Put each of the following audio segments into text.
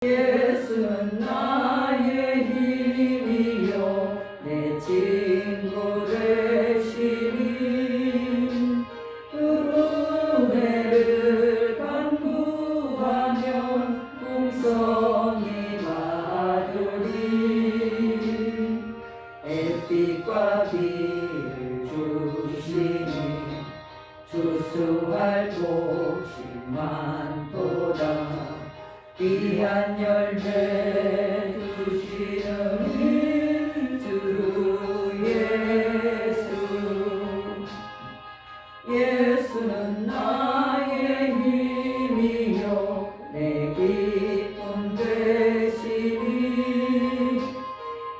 예수는 나의 힘이요 내 친구 되시니 그 은혜를 간구하면 풍성히 받으리. 햇빛과 비를 주시니 주수할 곳이 많도다. 귀한 열매 주시는 주 예수. 예수는 나의 힘이요 내 기쁨 되시니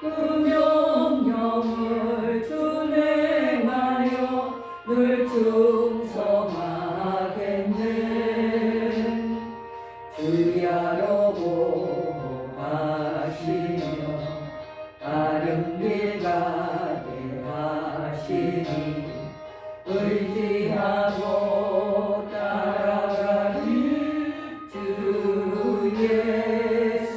그 명령을 준행하여 늘 충성하겠네. 주야로 보호하시며 다른 길 가게 하시니 의지하고 따라가리. 주 예수.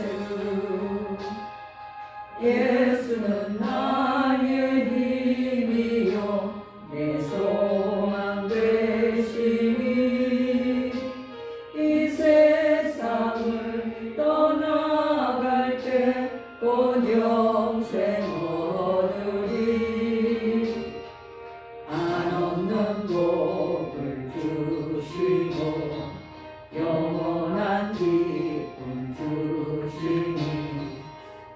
예수는 나의 힘이요 내 소망 되시니 이 세상을 떠나갈 때 곧 영생 얻으리. 한없는 복을 주시고 영원한 기쁨 주시니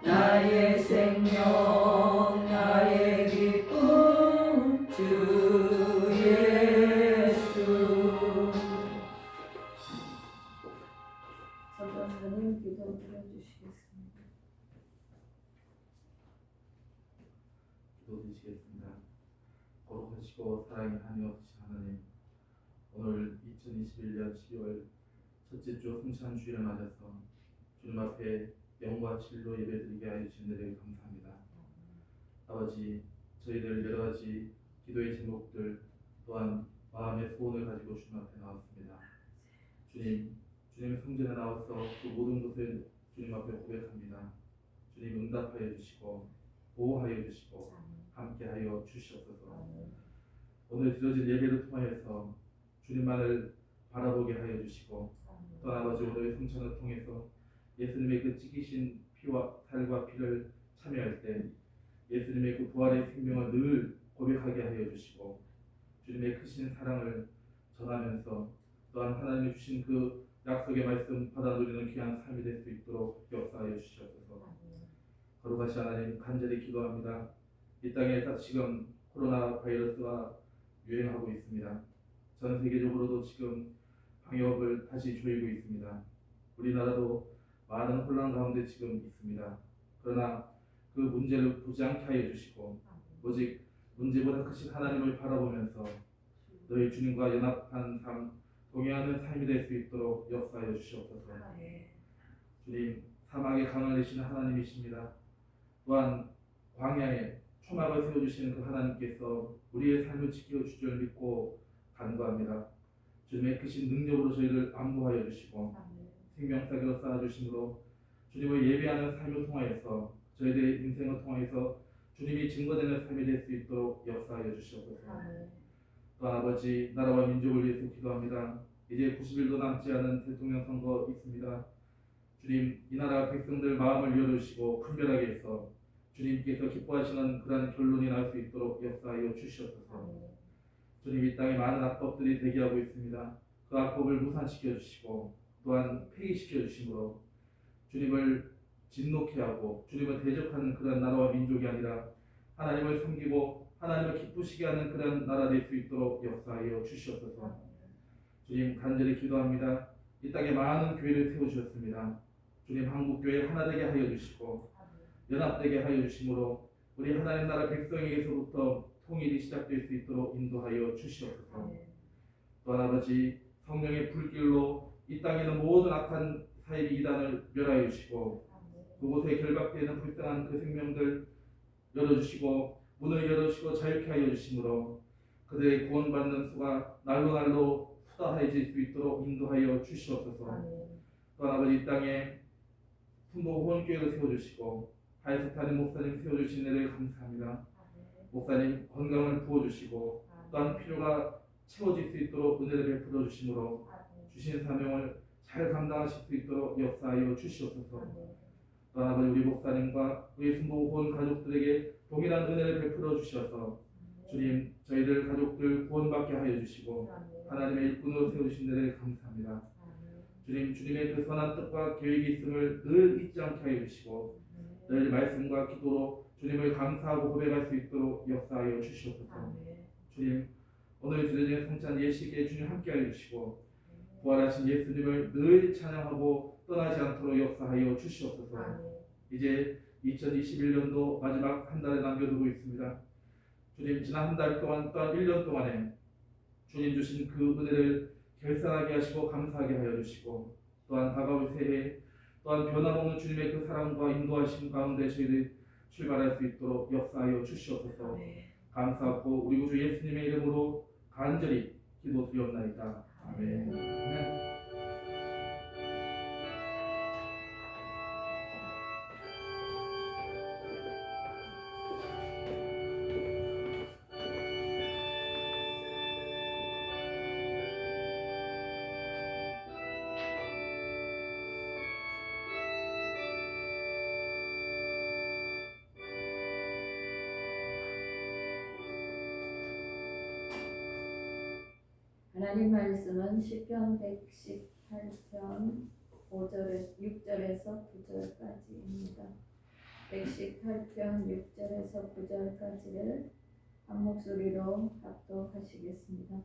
나의 생명 나의 기쁨 주 예수. 전도사님 기도 드려주시겠습니다. 기도드리시겠습니다. 거룩하시고 사랑이 한이 없으신 하나님, 오늘 2021년 12월 첫째 주 성찬 주일을 맞아서 주님 앞에 영과 진리로 예배드리게 하여 주신 은혜를 감사합니다. 아버지, 저희들 여러 가지 기도의 제목들 또한 마음의 소원을 가지고 주님 앞에 나왔습니다. 주님 성전에 나와서 그 모든 것을 주님 앞에 고백합니다. 주님 응답하여 주시고 보호하여 주시고 함께하여 주시옵소서. 오늘 드려진 예배를 통하여서 주님만을 바라보게 하여 주시고 또 아버지 오늘의 성찬을 통해서 예수님의 그 찢기신 피와 살과 피를 참여할 때 예수님의 그 부활의 생명을 늘 고백하게 하여 주시고 주님의 크신 사랑을 전하면서 또한 하나님이 주신 그 약속의 말씀 받아 누리는 귀한 삶이 될 수 있도록 역사하여 주시옵소서. 거룩하신 하나님, 간절히 기도합니다. 이 땅에 지금 코로나 바이러스가 유행하고 있습니다. 전 세계적으로도 지금 방역을 다시 조이고 있습니다. 우리나라도 많은 혼란 가운데 지금 있습니다. 그러나 그 문제를 보지 않게 하여 주시고 오직 문제보다 크신 하나님을 바라보면서 너희 주님과 연합한 삶, 동행하는 삶이 될 수 있도록 역사하여 주시옵소서. 주님, 사막의 강을 내시는 하나님이십니다. 또한 광야에 초막을 세워주시는 그 하나님께서 우리의 삶을 지켜줄 줄 믿고 간구합니다. 주님의 크신 능력으로 저희를 안보하여 주시고 생명사기로 쌓아주심으로 주님을 예배하는 삶을 통하여서 저희들의 인생을 통하여서 주님이 증거되는 삶이 될 수 있도록 역사하여 주시옵소서. 또 아버지, 나라와 민족을 위해서 기도합니다. 이제 90일도 남지 않은 대통령 선거 있습니다. 주님, 이 나라 백성들 마음을 열어주시고 분별하게 해서 주님께서 기뻐하시는 그러한 결론이 날 수 있도록 역사하여 주시옵소서. 주님, 이 땅에 많은 악법들이 대기하고 있습니다. 그 악법을 무산시켜 주시고 또한 폐기시켜 주심으로 주님을 진노케 하고 주님을 대적하는 그런 나라와 민족이 아니라 하나님을 섬기고 하나님을 기쁘시게 하는 그런 나라 될 수 있도록 역사하여 주시옵소서. 주님, 간절히 기도합니다. 이 땅에 많은 교회를 세우셨습니다. 주님, 한국교회 하나 되게 하여 주시고 연합되게 하여 주심으로 우리 하나님 나라 백성에게서부터 통일이 시작될 수 있도록 인도하여 주시옵소서. 또한 아버지, 성령의 불길로 이 땅에 있는 모든 악한 사이비 이단을 멸하여 주시고 그곳에 결박되는 불쌍한 그 생명들 열어주시고 문을 열어주시고 자유케 하여 주심으로 그들의 구원받는 수가 날로 수다해질 수 있도록 인도하여 주시옵소서. 또한 아버지, 이 땅에 순복음교회를 세워주시고 하이스타님 목사님 세워주신 은혜를 감사합니다. 목사님 건강을 부어주시고 또한 필요가 채워질 수 있도록 은혜를 베풀어 주심으로 주신 사명을 잘 감당하실 수 있도록 역사하여 주시옵소서. 또한 아버지 우리 목사님과 우리 순복음 가족들에게 동일한 은혜를 베풀어 주셔서 주님 저희들 가족들 구원받게 하여 주시고 하나님의 일꾼으로 세우신 은혜를 감사합니다. 주님 주님의 그 선한 뜻과 계획이 있음을 늘 잊지 않게 하여 주시고 늘 말씀과 기도로 주님을 감사하고 고백할 수 있도록 역사하여 주시옵소서. 주님 오늘 주님의 성찬 예식에 주님 함께 하여 주시고 부활하신 예수님을 늘 찬양하고 떠나지 않도록 역사하여 주시옵소서. 이제 2021년도 마지막 한 달에 남겨두고 있습니다. 주님 지난 한 달 동안 또한 1년 동안에 주님 주신 그 은혜를 결산하게 하시고 감사하게 하여 주시고 또한 다가올 새해 또한 변함없는 주님의 그 사랑과 인도하심 가운데 저희들이 출발할 수 있도록 역사하여 주시옵소서. 감사하고 우리 구주 예수님의 이름으로 간절히 기도드리옵나이다. 아멘. 하나님 말씀은 시편 118편 6절에서 9절까지입니다. 118편 6절에서 9절까지를 한 목소리로 합독하시겠습니다.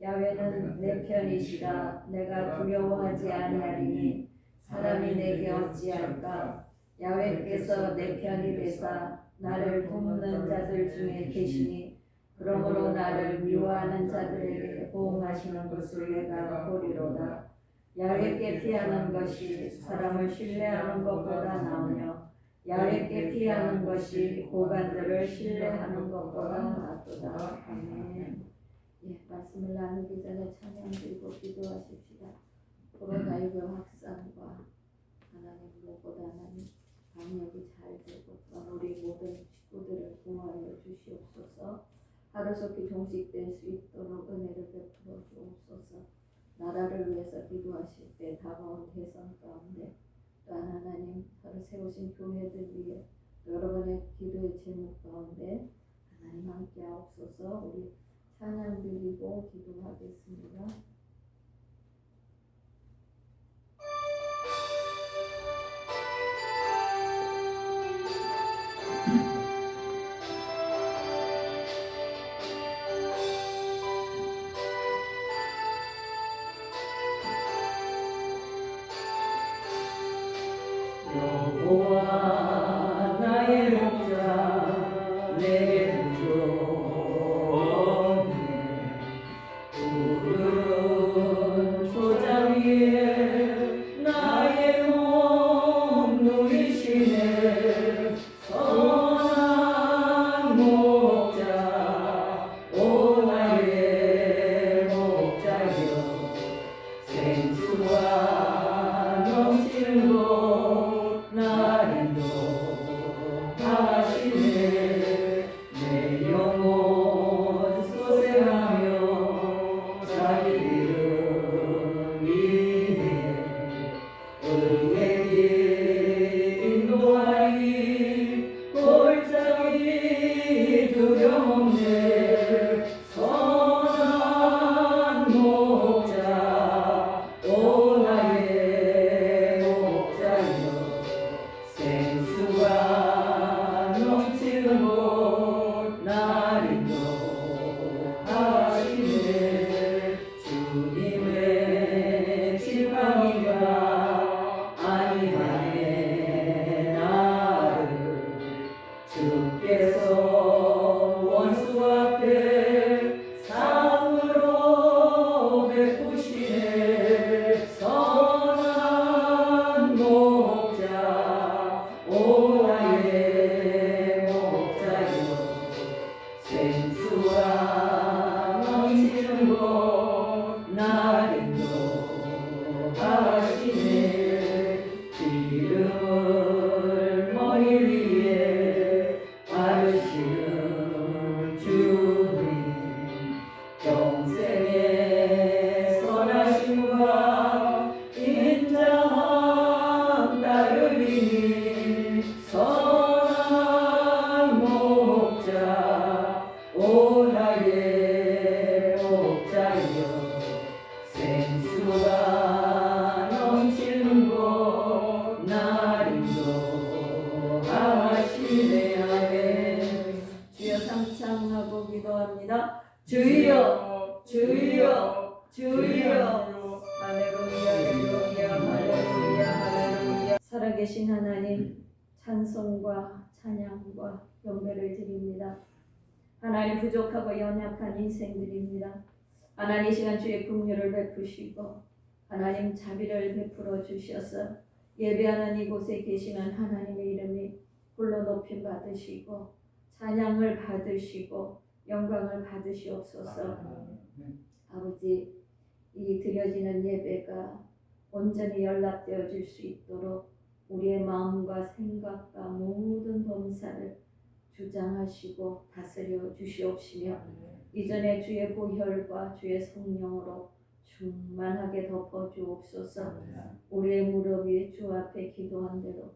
야훼는 내 편이시라. 내가 두려워하지 아니하리니 사람이 내게 어찌할까. 야훼께서 내 편이 되사 나를 돕는 자들 중에 계시니 그러므로 나를 미워하는 자들에게 보응하시는 것을 내가 보리로다. 야훼께 피하는 것이 사람을 신뢰하는 것보다 나으며 야훼께 피하는 것이 고관들을 신뢰하는 것보다 낫도다. 아멘. 말씀을 나누기 전에 찬양 드리고 기도하십시다. 코로나19 확산과 하나님 무엇보다 하나님 방역이 잘 되고 우리 모든 식구들을 구하여 주시옵소서. 하루속히 종식될 수 있도록 은혜를 베풀어 주옵소서. 나라를 위해서 기도하실 때 다가온 대선 가운데 또한 하나님 하루 세우신 교회들 위해 여러분의 기도의 제목 가운데 하나님 함께 하옵소서. 우리 찬양 드리고 기도하겠습니다. 여호와 나의 목자 내게 구원해 푸른 초장 위에 나의 몸 누이시네. 선한 목자 오 나의 목자여 생수가 넘치는 곳 나를 주여 주여 주여 할렐루야 할렐루야 할렐루야 할렐루야. 살아계신 하나님, 찬송과 찬양과 경배를 드립니다. 하나님, 부족하고 연약한 인생들입니다. 하나님, 이 시간 주의 긍휼을 베푸시고 하나님 자비를 베풀어 주셔서 예배하는 이곳에 계시는 하나님의 이름이 홀로 높임 받으시고 찬양을 받으시고 영광을 받으시옵소서. 아버지, 이 드려지는 예배가 온전히 연락되어 줄 수 있도록 우리의 마음과 생각과 모든 범사를 주장하시고 다스려 주시옵시며 이전에 주의 보혈과 주의 성령으로 충만하게 덮어 주옵소서. 우리의 무릎 위에 주 앞에 기도한 대로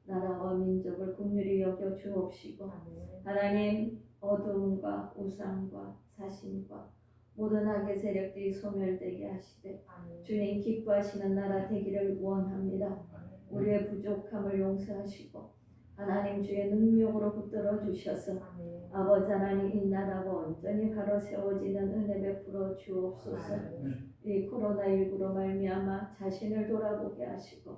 나라와 민족을 긍휼히 여겨 주옵시고 하나님, 어둠과 우상과 사신과 모든 악의 세력들이 소멸되게 하시되 주님 기뻐하시는 나라 되기를 원합니다. 우리의 부족함을 용서하시고 하나님 주의 능력으로 붙들어 주셔서 아버지 하나님 이 나라가 온전히 바로 세워지는 은혜 베풀어 주옵소서. 이 코로나19로 말미암아 자신을 돌아보게 하시고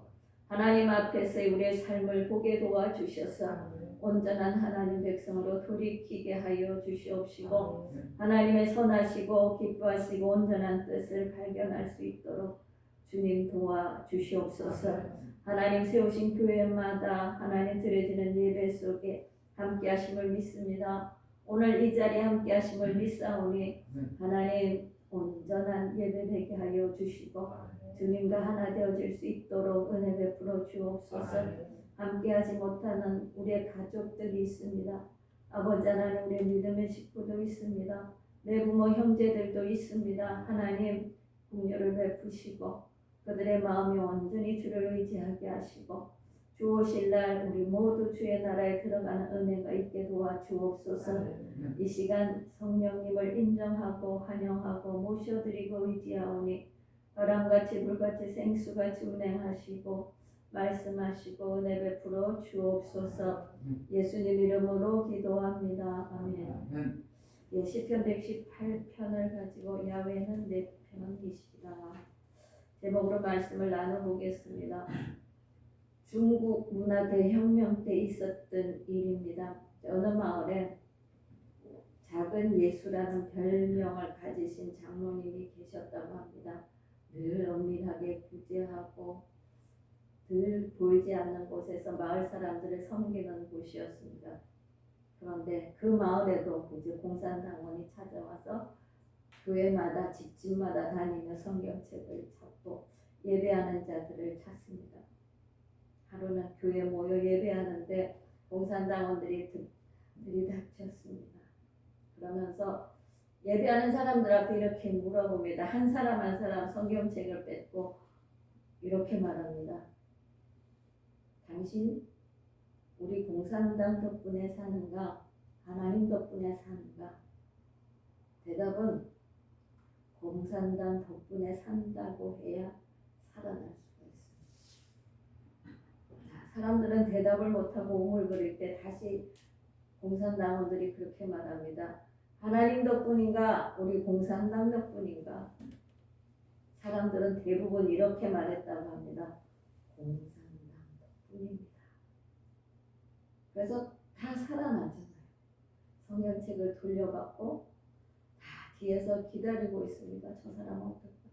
하나님 앞에서 우리의 삶을 보게 도와주셔서 온전한 하나님 백성으로 돌이키게 하여 주시옵시고 하나님의 선하시고 기뻐하시고 온전한 뜻을 발견할 수 있도록 주님 도와주시옵소서. 하나님 세우신 교회마다 하나님 드려지는 예배 속에 함께 하심을 믿습니다. 오늘 이 자리에 함께 하심을 믿사오니 하나님 온전한 예배 되게 하여 주시고 주님과 하나 되어질 수 있도록 은혜 베풀어 주옵소서. 함께하지 못하는 우리의 가족들이 있습니다. 아버지 하나님, 우리의 믿음의 식구도 있습니다. 내 부모 형제들도 있습니다. 하나님 긍휼을 베푸시고 그들의 마음이 온전히 주를 의지하게 하시고 주 오실 날 우리 모두 주의 나라에 들어가는 은혜가 있게 도와주옵소서. 이 시간 성령님을 인정하고 환영하고 모셔드리고 의지하오니 바람같이 불같이 생수같이 운행하시고 말씀하시고 은혜 베풀어 주옵소서. 예수님 이름으로 기도합니다. 아멘. 예, 시편 118편을 가지고 야훼는 내 편이시다 제목으로 말씀을 나눠보겠습니다. 중국 문화 대혁명 때 있었던 일입니다. 어느 마을에 작은 예수라는 별명을 가지신 장로님이 계셨다고 합니다. 늘 은밀하게 구제하고 늘 보이지 않는 곳에서 마을 사람들을 섬기는 곳이었습니다. 그런데 그 마을에도 이제 공산당원이 찾아와서 교회마다 집집마다 다니며 성경책을 찾고 예배하는 자들을 찾습니다. 하루는 교회 모여 예배하는데 공산당원들이 들이닥쳤습니다. 그러면서 예배하는 사람들 앞에 이렇게 물어봅니다. 한 사람 한 사람 성경책을 뺏고 이렇게 말합니다. 당신 우리 공산당 덕분에 사는가? 하나님 덕분에 사는가? 대답은 공산당 덕분에 산다고 해야 살아날 수가 있습니다. 사람들은 대답을 못하고 오물거릴 때 다시 공산당원들이 그렇게 말합니다. 하나님 덕분인가? 우리 공산당 덕분인가? 사람들은 대부분 이렇게 말했다고 합니다. 공산당 덕분입니다. 그래서 다 살아나잖아요. 성경책을 돌려받고 다 뒤에서 기다리고 있습니다. 저 사람은 어떨까?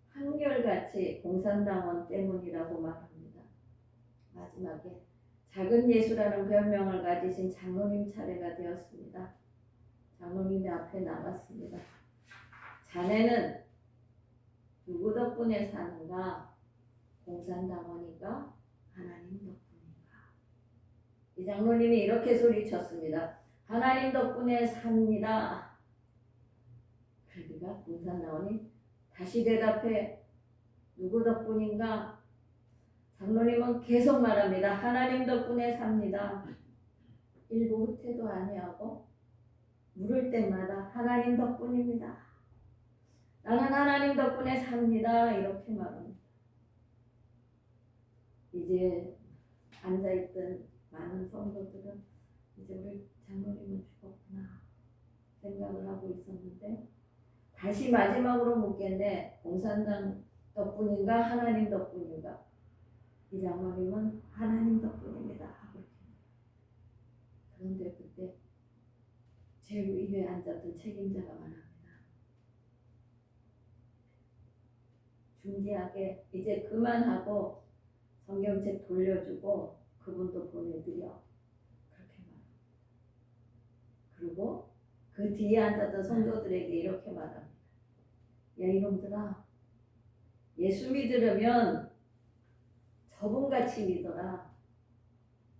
한결같이 공산당원 때문이라고 말합니다. 마지막에 작은 예수라는 별명을 가지신 장로님 차례가 되었습니다. 장로님이 앞에 나갔습니다. 자네는 누구 덕분에 사는가? 공산당원인가? 하나님 덕분인가? 이 장로님이 이렇게 소리쳤습니다. 하나님 덕분에 삽니다. 그러니까 공산당원이 다시 대답해 누구 덕분인가? 장로님은 계속 말합니다. 하나님 덕분에 삽니다. 일부 후퇴도 아니하고 물을 때마다 하나님 덕분입니다. 나는 하나님 덕분에 삽니다. 이렇게 말합니다. 이제 앉아있던 많은 성도들은 이제 우리 장로님은 죽었구나 생각을 하고 있었는데 다시 마지막으로 묻겠네. 공산당 덕분인가 하나님 덕분인가? 이 장로님은 하나님 덕분입니다 하고 그런데 그때 제 위에 앉았던 책임자가 말합니다. 중지하게 이제 그만하고 성경책 돌려주고 그분도 보내드려. 그렇게 말합니다. 그리고 그 뒤에 앉았던 성도들에게 이렇게 말합니다. 야 이놈들아, 예수 믿으려면 저분같이 믿어라.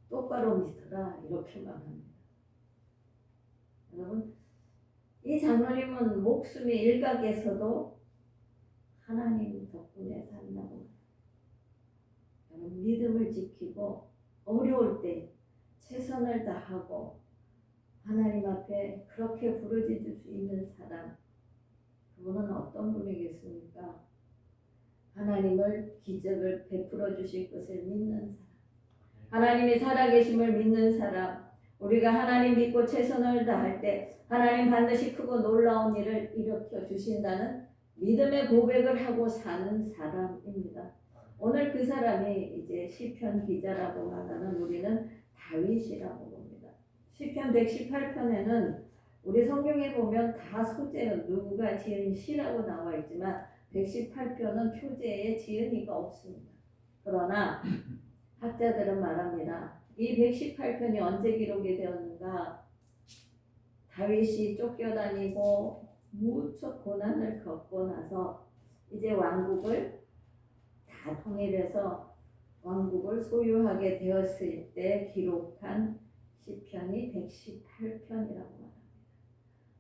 똑바로 믿어라. 이렇게 말합니다. 여러분, 이 장로님은 목숨이 일각에서도 하나님 덕분에 산다고. 여러분, 믿음을 지키고 어려울 때 최선을 다하고 하나님 앞에 그렇게 부르짖을 수 있는 사람, 그분은 어떤 분이겠습니까? 하나님을 기적을 베풀어 주실 것을 믿는 사람, 하나님이 살아계심을 믿는 사람, 우리가 하나님 믿고 최선을 다할 때 하나님 반드시 크고 놀라운 일을 일으켜 주신다는 믿음의 고백을 하고 사는 사람입니다. 오늘 그 사람이 이제 시편 기자라고 말하는 우리는 다윗이라고 봅니다. 시편 118편에는 우리 성경에 보면 다 소재는 누가 지은 시라고 나와 있지만 118편은 표제에 지은이가 없습니다. 그러나 학자들은 말합니다. 이 118편이 언제 기록이 되었는가? 다윗이 쫓겨다니고 무척 고난을 겪고 나서 이제 왕국을 다 통일해서 왕국을 소유하게 되었을 때 기록한 시편이 118편이라고 말합니다.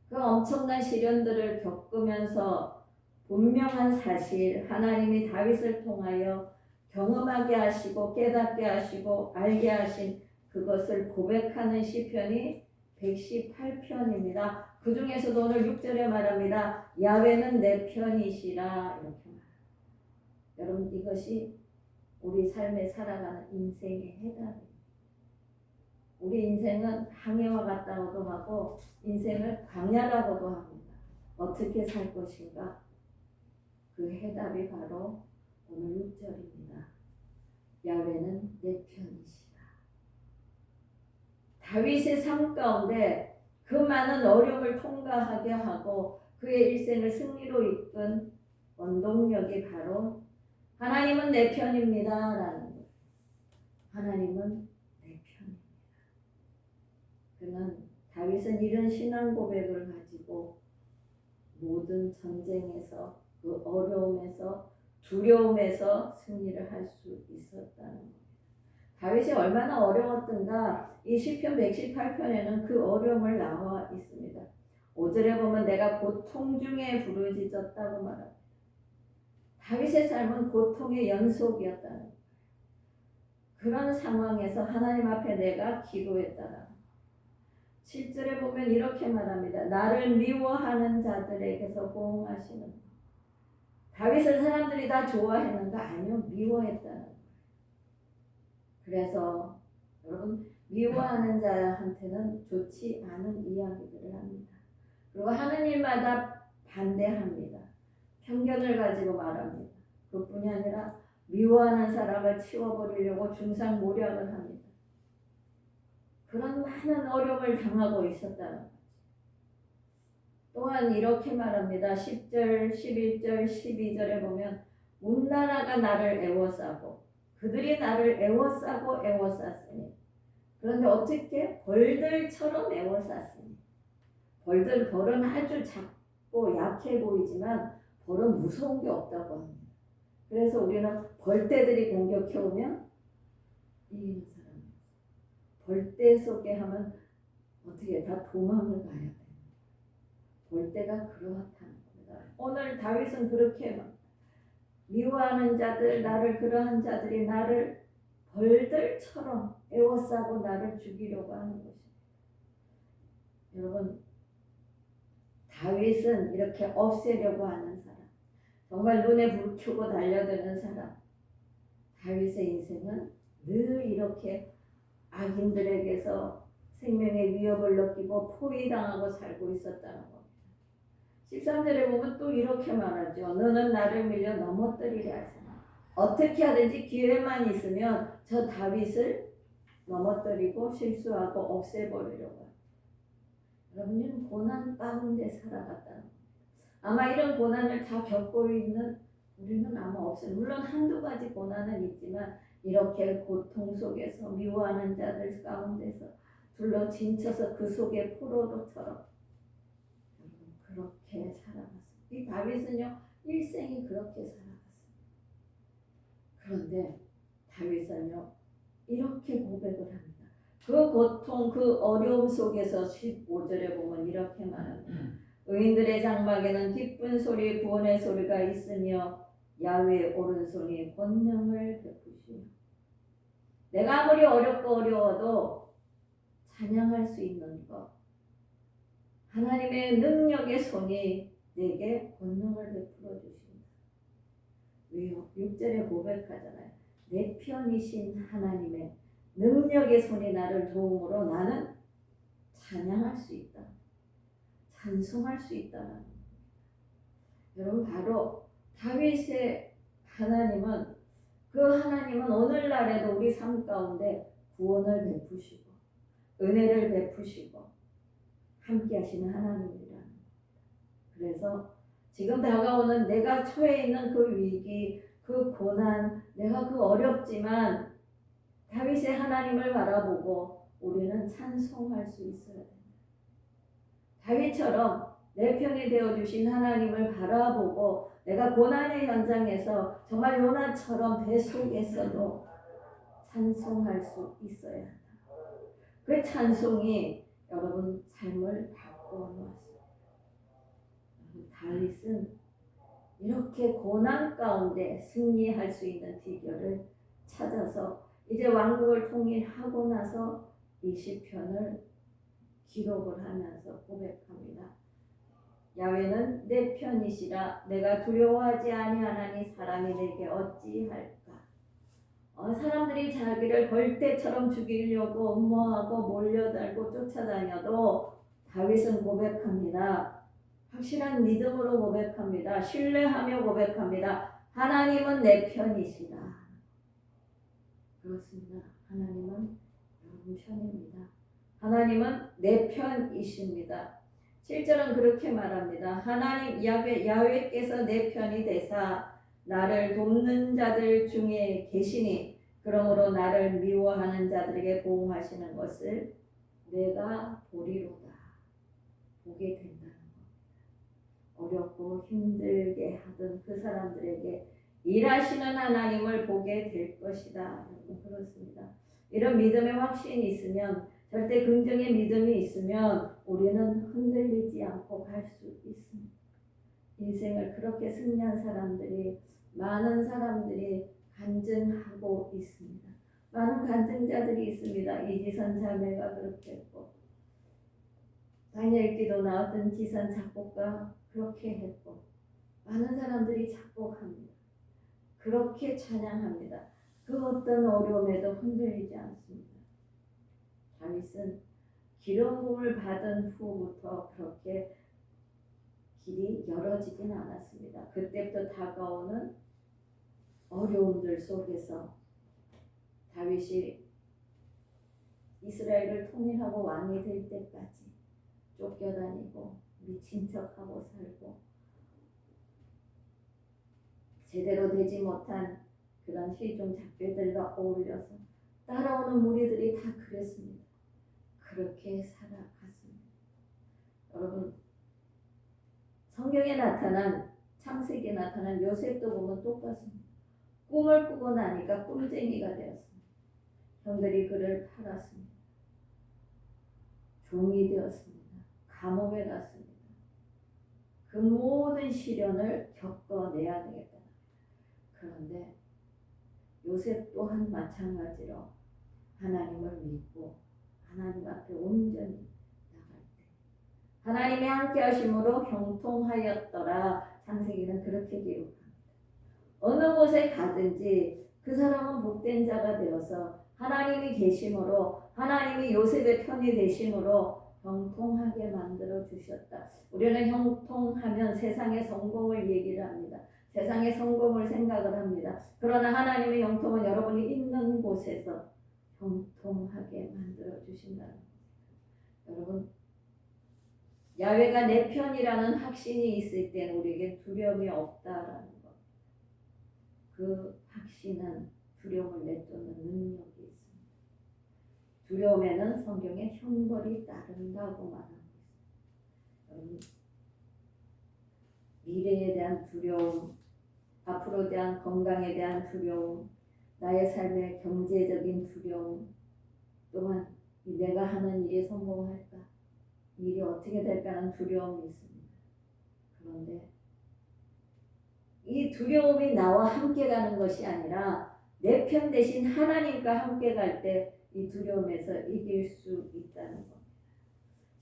그 엄청난 시련들을 겪으면서 분명한 사실, 하나님이 다윗을 통하여 경험하게 하시고 깨닫게 하시고 알게 하신 그것을 고백하는 시편이 118편입니다. 그 중에서도 오늘 6절에 말합니다. 야훼는 내 편이시라 이렇게 말합니다. 여러분, 이것이 우리 삶에 살아가는 인생의 해답입니다. 우리 인생은 항해와 같다고도 하고 인생을 광야라고도 합니다. 어떻게 살 것인가? 그 해답이 바로 오늘 6절입니다. 야훼는 내 편이시라. 다윗의 삶 가운데 그 많은 어려움을 통과하게 하고 그의 일생을 승리로 이끈 원동력이 바로 하나님은 내 편입니다 라는 거예요. 하나님은 내 편입니다. 그는 다윗은 이런 신앙 고백을 가지고 모든 전쟁에서 그 어려움에서 두려움에서 승리를 할 수 있었다는 겁니다. 다윗이 얼마나 어려웠던가 이 시편 118편에는 그 어려움을 나와 있습니다. 5절에 보면 내가 고통 중에 부르짖었다고 말합니다. 다윗의 삶은 고통의 연속이었다는 거예요. 그런 상황에서 하나님 앞에 내가 기도했다라. 7절에 보면 이렇게 말합니다. 나를 미워하는 자들에게서 보응하시는 것. 다윗을 사람들이 다 좋아했는가? 아니요, 미워했다는 거예요. 그래서 여러분, 미워하는 자한테는 좋지 않은 이야기들을 합니다. 그리고 하는 일마다 반대합니다. 편견을 가지고 말합니다. 그뿐이 아니라 미워하는 사람을 치워버리려고 중상모략을 합니다. 그런 많은 어려움을 당하고 있었다는 거죠. 또한 이렇게 말합니다. 10절, 11절, 12절에 보면 문나라가 나를 애워싸고 그들이 나를 애워싸고 애워쌌으니 그런데 어떻게? 벌들처럼 애워쌌으니 벌은 아주 작고 약해 보이지만 벌은 무서운 게 없다고 합니다. 그래서 우리는 벌떼들이 공격해오면 이기는 사람이에요. 벌떼 속에 하면 어떻게 다 도망을 가야 돼요. 벌떼가 그렇다는 겁니다. 오늘 다윗은 그렇게 미워하는 자들, 나를 그러한 자들이 나를 벌들처럼 애워싸고 나를 죽이려고 하는 것입니다. 여러분, 다윗은 이렇게 없애려고 하는 사람, 정말 눈에 불 켜고 달려드는 사람. 다윗의 인생은 늘 이렇게 악인들에게서 생명의 위협을 느끼고 포위당하고 살고 있었다는 겁니다. 13절에 보면 또 이렇게 말하죠. 너는 나를 밀려 넘어뜨리려 하잖아. 어떻게 하든지 기회만 있으면 저 다윗을 넘어뜨리고 실수하고 없애버리려고 합니다. 여러분은 고난 가운데 살아갔다는 겁니다. 아마 이런 고난을 다 겪고 있는 우리는 아마 없어요. 물론 한두 가지 고난은 있지만 이렇게 고통 속에서 미워하는 자들 가운데서 둘러 진쳐서 그 속에 포로로처럼 그렇게 살아갔어요. 이 다윗은요 일생이 그렇게 살아갔어요. 그런데 다윗은요 이렇게 고백을 합니다. 그 고통 그 어려움 속에서 15절에 보면 이렇게 말합니다. 의인들의 장막에는 기쁜 소리 구원의 소리가 있으며 야훼의 오른손이 권능을 베푸시며 내가 아무리 어렵고 어려워도 찬양할 수 있는 것 하나님의 능력의 손이 내게 권능을 베풀어 주십니다. 왜요? 6절에 고백하잖아요. 내 편이신 하나님의 능력의 손이 나를 도움으로 나는 찬양할 수 있다. 찬송할 수 있다는 여러분 바로 다윗의 하나님은 그 하나님은 오늘날에도 우리 삶 가운데 구원을 베푸시고 은혜를 베푸시고 함께 하시는 하나님이라는 그래서 지금 다가오는 내가 처해 있는 그 위기 그 고난 내가 그 어렵지만 다윗의 하나님을 바라보고 우리는 찬송할 수 있어야 됩니다. 다윗처럼 내 편이 되어주신 하나님을 바라보고 내가 고난의 현장에서 정말 요나처럼 배 속에서도 찬송할 수 있어야 한다. 그 찬송이 여러분 삶을 바꿔 놓았습니다. 다윗은 이렇게 고난 가운데 승리할 수 있는 비결을 찾아서 이제 왕국을 통일하고 나서 이 시편을 기록을 하면서 고백합니다. 야훼는 내 편이시라 내가 두려워하지 아니하나니 사람이 내게 어찌할까. 사람들이 자기를 벌떼처럼 죽이려고 음모하고 몰려들고 쫓아다녀도 다윗은 고백합니다. 확실한 믿음으로 고백합니다. 신뢰하며 고백합니다. 하나님은 내 편이시라. 그렇습니다. 하나님은 여러분 편입니다. 하나님은 내 편이십니다. 7절은 그렇게 말합니다. 하나님 야훼께서 내 편이 되사 나를 돕는 자들 중에 계시니 그러므로 나를 미워하는 자들에게 보응하시는 것을 내가 보리로다. 보게 된다는 겁니다. 어렵고 힘들게 하던 그 사람들에게 일하시는 하나님을 보게 될 것이다. 그렇습니다. 이런 믿음의 확신이 있으면 절대 긍정의 믿음이 있으면 우리는 흔들리지 않고 갈 수 있습니다. 인생을 그렇게 승리한 사람들이 많은 사람들이 간증하고 있습니다. 많은 간증자들이 있습니다. 이지선 자매가 그렇게 했고 다니엘 기도 나왔던 지선 작곡가 그렇게 했고 많은 사람들이 작곡합니다. 그렇게 찬양합니다. 그 어떤 어려움에도 흔들리지 않습니다. 다윗은 기름 부음을 받은 후부터 그렇게 길이 열어지진 않았습니다. 그때부터 다가오는 어려움들 속에서 다윗이 이스라엘을 통일하고 왕이 될 때까지 쫓겨다니고 미친 척하고 살고 제대로 되지 못한 그런 시종 작배들과 어울려서 따라오는 무리들이 다 그랬습니다. 그렇게 살아갔습니다. 여러분 성경에 나타난 창세기에 나타난 요셉도 보면 똑같습니다. 꿈을 꾸고 나니까 꿈쟁이가 되었습니다. 형들이 그를 팔았습니다. 종이 되었습니다. 감옥에 갔습니다. 그 모든 시련을 겪어내야 되겠다. 그런데 요셉 또한 마찬가지로 하나님을 믿고 하나님 앞에 온전히 나갈 때 하나님의 함께 하심으로 형통하였더라. 창세기는 그렇게 기록합니다. 어느 곳에 가든지 그 사람은 복된 자가 되어서 하나님이 계심으로 하나님이 요셉의 편이 되심으로 형통하게 만들어 주셨다. 우리는 형통하면 세상의 성공을 얘기를 합니다. 세상의 성공을 생각을 합니다. 그러나 하나님의 형통은 여러분이 있는 곳에서 형통하게 만들어 주신다는 거예요. 여러분, 야훼가 내 편이라는 확신이 있을 때 우리에게 두려움이 없다라는 것. 그 확신은 두려움을 내쫓는 능력이 있습니다. 두려움에는 성경에 형벌이 따른다고 말하고 있습니다. 미래에 대한 두려움, 앞으로 대한 건강에 대한 두려움, 나의 삶의 경제적인 두려움, 또한 내가 하는 일이 성공할까, 일이 어떻게 될까라는 두려움이 있습니다. 그런데 이 두려움이 나와 함께 가는 것이 아니라 내 편 대신 하나님과 함께 갈 때 이 두려움에서 이길 수 있다는 겁니다.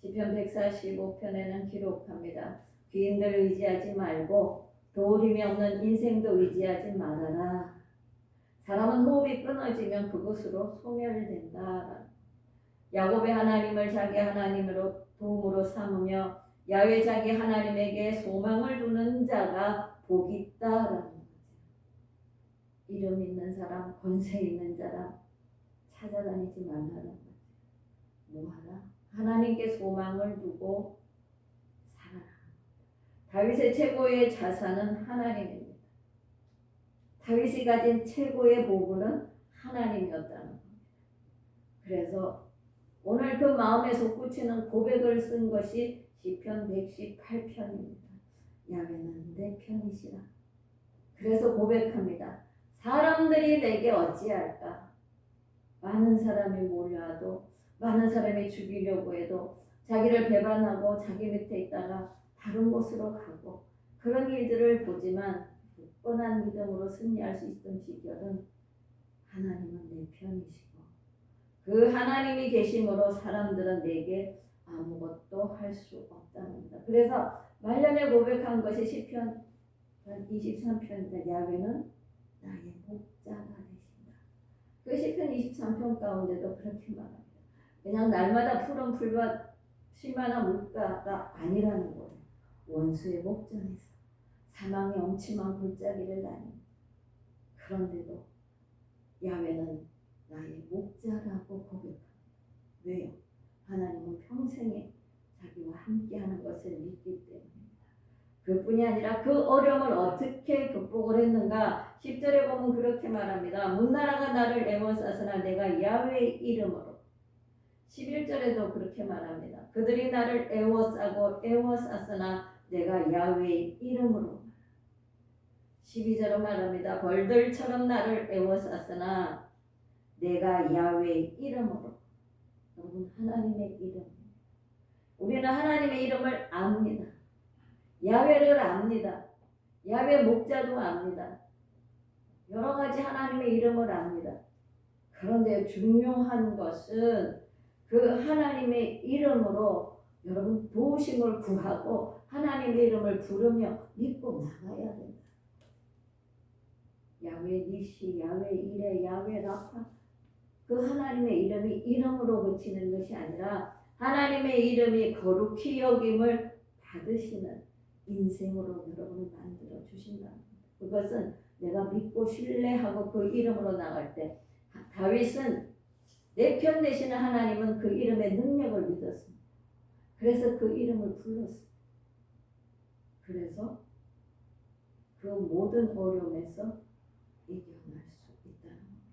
시편 145편에는 기록합니다. 귀인들 의지하지 말고 도울림이 없는 인생도 의지하지 말아라. 사람은 호흡이 끊어지면 그곳으로 소멸된다. 야곱의 하나님을 자기 하나님으로 도움으로 삼으며 야훼 자기 하나님에게 소망을 두는 자가 복이 있다라는 거죠. 이름 있는 사람, 권세 있는 사람 찾아다니지 말라는 거죠. 뭐하라? 하나님께 소망을 두고 살아라. 다윗의 최고의 자산은 하나님입니다. 다윗이 가진 최고의 보물은 하나님이었다는 겁니다. 그래서 오늘 그 마음에 솟구치는 고백을 쓴 것이 시편 118편입니다. 야훼는 내 편이시라. 그래서 고백합니다. 사람들이 내게 어찌할까? 많은 사람이 몰려와도, 많은 사람이 죽이려고 해도 자기를 배반하고 자기 밑에 있다가 다른 곳으로 가고 그런 일들을 보지만 굳건한 믿음으로 승리할 수 있던 비결은 하나님은 내 편이시고 그 하나님이 계심으로 사람들은 내게 아무것도 할 수 없다는 겁니다. 그래서 말년에 고백한 것이 시편 23편입니다. 야훼는 나의 목자가 되신다. 그 시편 23편 가운데도 그렇게 말합니다. 그냥 날마다 푸른 풀밭 쉴만한 물가가 아니라는 거예요. 원수의 목전에서 사망의 엄침한 골짜기를 다닙니다. 그런데도 야훼는 나의 목자라고 고백합니다. 왜요? 하나님은 평생에 자기와 함께하는 것을 믿기 때문입니다. 그뿐이 아니라 그 어려움을 어떻게 극복을 했는가? 10절에 보면 그렇게 말합니다. 문나라가 나를 애워쌌으나 내가 야훼의 이름으로. 11절에도 그렇게 말합니다. 그들이 나를 애워쌌으나 내가 야훼의 이름으로. 12절은 말합니다. 벌들처럼 나를 애워쌌으나 내가 야훼의 이름으로. 여러분, 하나님의 이름. 우리는 하나님의 이름을 압니다. 야훼를 압니다. 야훼 목자도 압니다. 여러 가지 하나님의 이름을 압니다. 그런데 중요한 것은 그 하나님의 이름으로 여러분 도우심을 구하고 하나님의 이름을 부르며 믿고 나가야 된다. 야훼 니시, 야훼 이레, 야훼 라파, 그 하나님의 이름이 이름으로 그치는 것이 아니라 하나님의 이름이 거룩히 여김을 받으시는 인생으로 여러분을 만들어 주신다. 그것은 내가 믿고 신뢰하고 그 이름으로 나갈 때 다윗은 내 편 되시는 하나님은 그 이름의 능력을 믿었습니다. 그래서 그 이름을 불렀습니다. 그래서 그 모든 어려움에서 이겨낼 수 있다는 겁니다.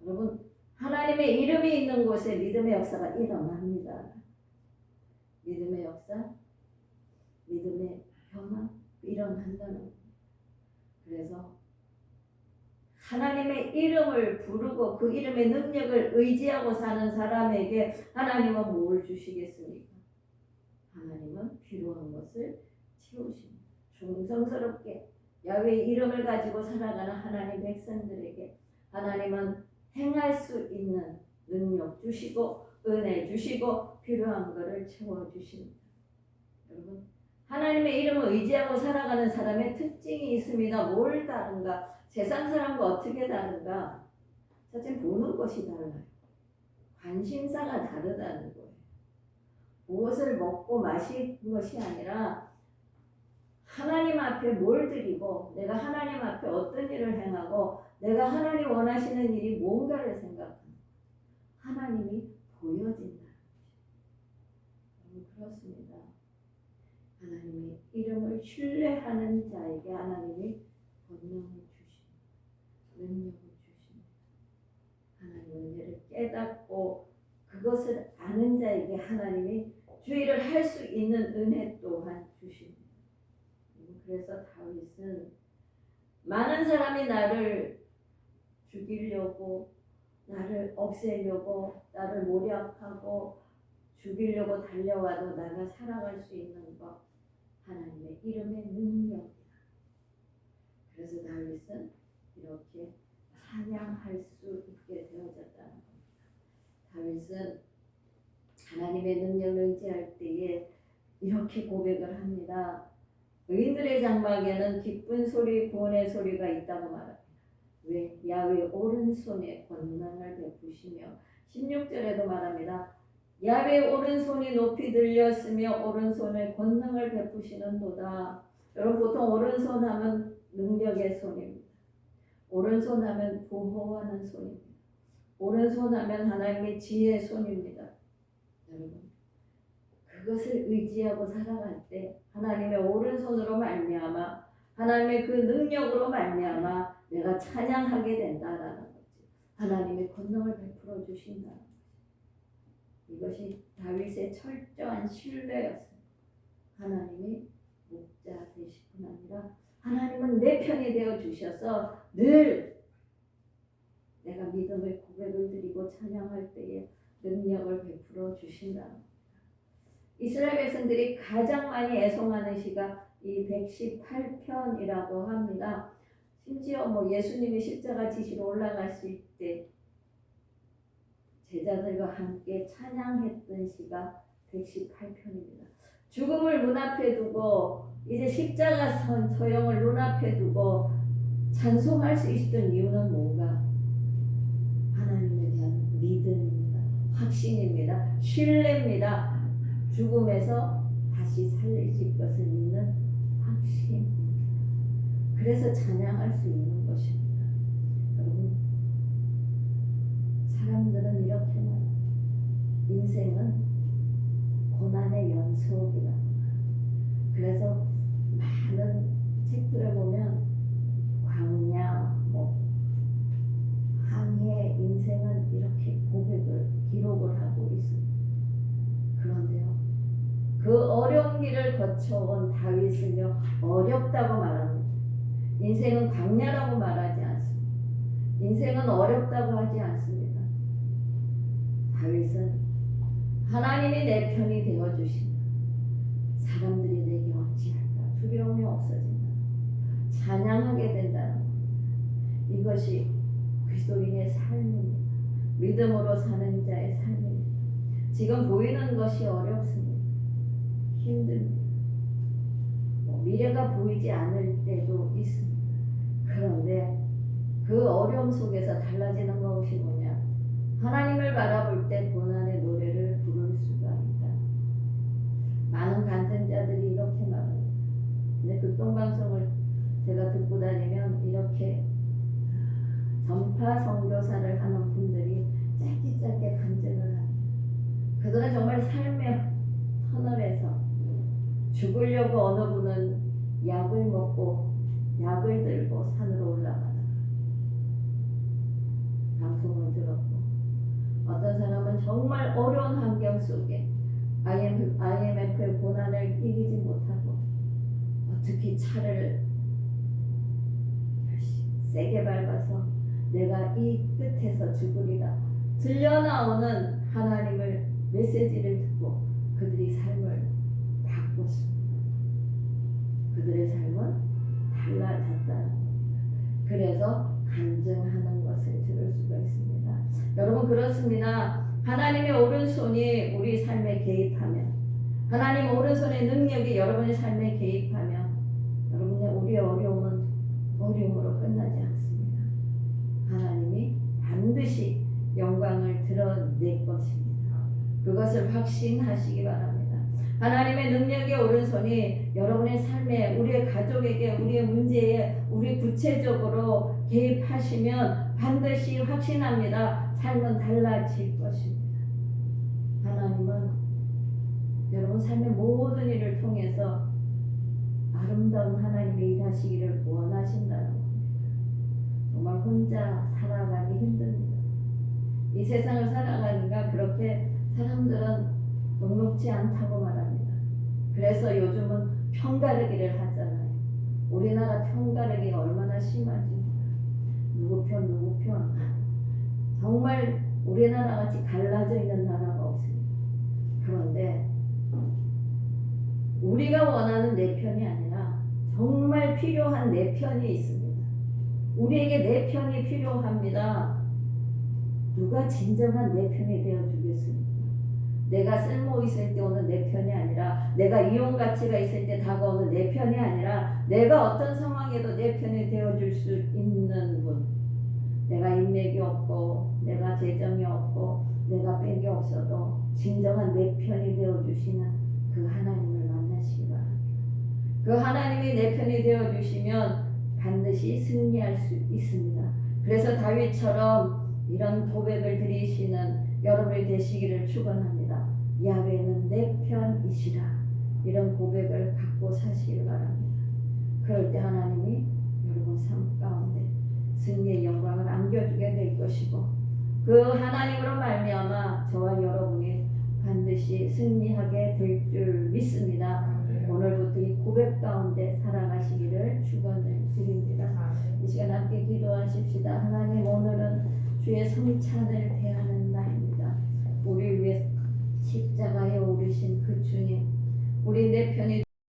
여러분, 하나님의 이름이 있는 곳에 믿음의 역사가 일어납니다. 믿음의 역사, 믿음의 변화 일어난다는 겁니다. 그래서 하나님의 이름을 부르고 그 이름의 능력을 의지하고 사는 사람에게 하나님은 뭘 주시겠습니까? 하나님은 필요한 것을 채우십니다. 충성스럽게 야훼의 이름을 가지고 살아가는 하나님 백성들에게 하나님은 행할 수 있는 능력 주시고 은혜 주시고 필요한 것을 채워주십니다. 여러분, 하나님의 이름을 의지하고 살아가는 사람의 특징이 있습니다. 뭘 다른가? 세상 사람과 어떻게 다른가? 첫째, 보는 것이 달라요. 관심사가 다르다는 거예요. 무엇을 먹고 마시는 것이 아니라 하나님 앞에 뭘 드리고 내가 하나님 앞에 어떤 일을 행하고 내가 하나님 원하시는 일이 뭔가를 생각하는 거예요. 하나님이 보여진다. 그렇습니다. 하나님의 이름을 신뢰하는 자에게 하나님이 권능을 주십니다. 능력을 주십니다. 하나님의 은혜를 깨닫고 그것을 아는 자에게 하나님이 주의를 할 수 있는 은혜 또한 주십니다. 그래서 다윗은 많은 사람이 나를 죽이려고 나를 없애려고 나를 모략하고 죽이려고 달려와도 나가 살아갈 수 있는 것 하나님의 이름의 능력이다. 그래서 다윗은 이렇게 찬양할 수 있게 되어졌다는 겁니다. 다윗은 하나님의 능력을 의지할 때에 이렇게 고백을 합니다. 의인들의 장막에는 기쁜 소리, 구원의 소리가 있다고 말합니다. 왜? 야훼 오른손에 권능을 베푸시며 16절에도 말합니다. 야훼 오른손이 높이 들렸으며 오른손에 권능을 베푸시는도다. 여러분 보통 오른손 하면 능력의 손입니다. 오른손 하면 보호하는 손입니다. 오른손 하면 하나님의 지혜의 손입니다. 여러분 그것을 의지하고 살아갈 때 하나님의 오른손으로 말미암아 하나님의 그 능력으로 말미암아 내가 찬양하게 된다라는 거지. 하나님의 권능을 베풀어 주신다는 거지. 이것이 다윗의 철저한 신뢰였어요. 하나님이 목자 되실 뿐 아니라 하나님은 내 편이 되어 주셔서 늘 내가 믿음의 고백을 드리고 찬양할 때에 능력을 베풀어 주신다는 겁니다. 이스라엘 백성들이 가장 많이 애송하는 시가 이 118편이라고 합니다. 심지어 예수님이 십자가 지시로 올라가실 때 제자들과 함께 찬양했던 시가 118편입니다. 죽음을 눈앞에 두고 이제 십자가 소형을 눈앞에 두고 찬송할 수 있었던 이유는 뭔가? 하나님에 대한 믿음입니다. 확신입니다. 신뢰입니다. 죽음에서 다시 살리실 것을 믿는 확신입니다. 그래서 찬양할 수 있는 것입니다. 여러분, 사람들은 이렇게 말합니다. 인생은 고난의 연속이라고 합니다. 그래서 많은 책들을 보면 광야, 항해 인생은 이렇게 고백을 기록을 하고 있습니다. 그런데요, 그 어려운 길을 거쳐온 다윗은요 어렵다고 말합니다. 인생은 광야라고 말하지 않습니다. 인생은 어렵다고 하지 않습니다. 다윗은 하나님이 내 편이 되어주신다. 사람들이 내게 어찌할까 두려움이 없어진다. 찬양하게 된다는 겁니다. 이것이 그리스도인의 삶입니다. 믿음으로 사는 자의 삶입니다. 지금 보이는 것이 어렵습니다. 힘듭니다. 미래가 보이지 않을 때도 있습니다. 그런데 그 어려움 속에서 달라지는 것이 뭐냐? 하나님을 바라볼 때 고난의 노래를 부를 수가 있다. 많은 간증자들이 이렇게 말합니다. 근데 극동방송을 제가 듣고 다니면 이렇게 전파 선교사를 하는 분들이 짧게 간증을 합니다. 그들은 정말 삶의 터널에서 죽으려고 어느 분은 약을 먹고 약을 들고 산으로 올라가다가 방송을 들었고, 어떤 사람은 정말 어려운 환경 속에 IMF의 고난을 이기지 못하고 어떻게 차를 세게 밟아서 내가 이 끝에서 죽으리라 들려나오는 하나님을 메시지를 듣고 그들이 삶을 바꿨습니다. 그들의 삶은 달라졌다는 겁니다. 그래서 간증하는 것을 들을 수가 있습니다. 여러분 그렇습니다. 하나님의 오른손이 우리 삶에 개입하면, 하나님의 오른손의 능력이 여러분의 삶에 개입하면 여러분의 우리의 어려움은 어려움으로 끝나지 않습니다. 하나님이 반드시 영광을 드러낼 것입니다. 그것을 확신하시기 바랍니다. 하나님의 능력의 오른손이 여러분의 삶에, 우리의 가족에게, 우리의 문제에, 우리 구체적으로 개입하시면 반드시 확신합니다. 삶은 달라질 것입니다. 하나님은 여러분 삶의 모든 일을 통해서 아름다운 하나님의 일하시기를 원하신다는 겁니다. 정말 혼자 살아가기 힘듭니다. 이 세상을 살아가니까 그렇게 사람들은 녹록지 않다고 말합니다. 그래서 요즘은 편가르기를 하잖아요. 우리나라 편가르기가 얼마나 심하지. 누구 편 누구 편. 정말 우리나라 같이 갈라져 있는 나라가 없습니다. 그런데 우리가 원하는 내 편이 아니라 정말 필요한 내 편이 있습니다. 우리에게 내 편이 필요합니다. 누가 진정한 내 편이 되어주겠습니까? 내가 쓸모 있을 때 오는 내 편이 아니라, 내가 이용 가치가 있을 때 다가오는 내 편이 아니라, 내가 어떤 상황에도 내 편이 되어줄 수 있는 분. 내가 인맥이 없고, 내가 재정이 없고, 내가 뺀게 없어도 진정한 내 편이 되어주시는 그 하나님을 만나시기 바랍니다. 그 하나님이 내 편이 되어주시면 반드시 승리할 수 있습니다. 그래서 다윗처럼 이런 고백을 드리시는 여러분이 되시기를 축원합니다. 야훼는 내 편이시라. 이런 고백을 갖고 사시길 바랍니다. 그럴 때 하나님이 여러분 삶 가운데 승리의 영광을 안겨주게 될 것이고, 그 하나님으로 말미암아 저와 여러분이 반드시 승리하게 될 줄 믿습니다. 오늘부터 이 고백 가운데 살아가시기를 축원을 드립니다. 이 시간 함께 기도하십시다. 하나님, 오늘은 주의 성찬을 대하는 날입니다. 우리 위해 십자가에 오르신 그 주님, 우리 내 편이